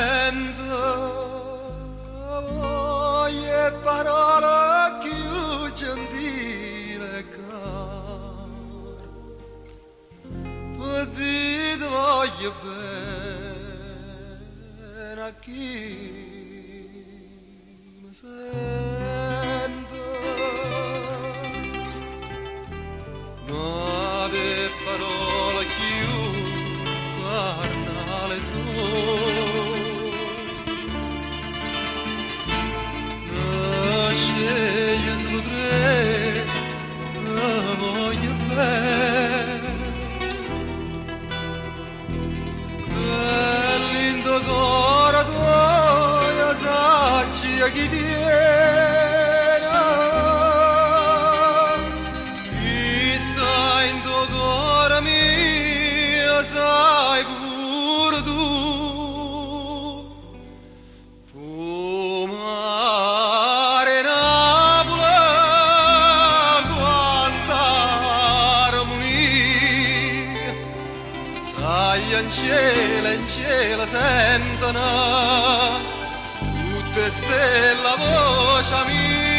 sento e parole più gentile caro, per dire voglio bene a chi mi sento, ma le parole più carnale tu. Chi tiene chi sta in tuo cuore mio sai pure tu fumare Napoli quanta armonia sai in cielo sentono tutte stelle voce mia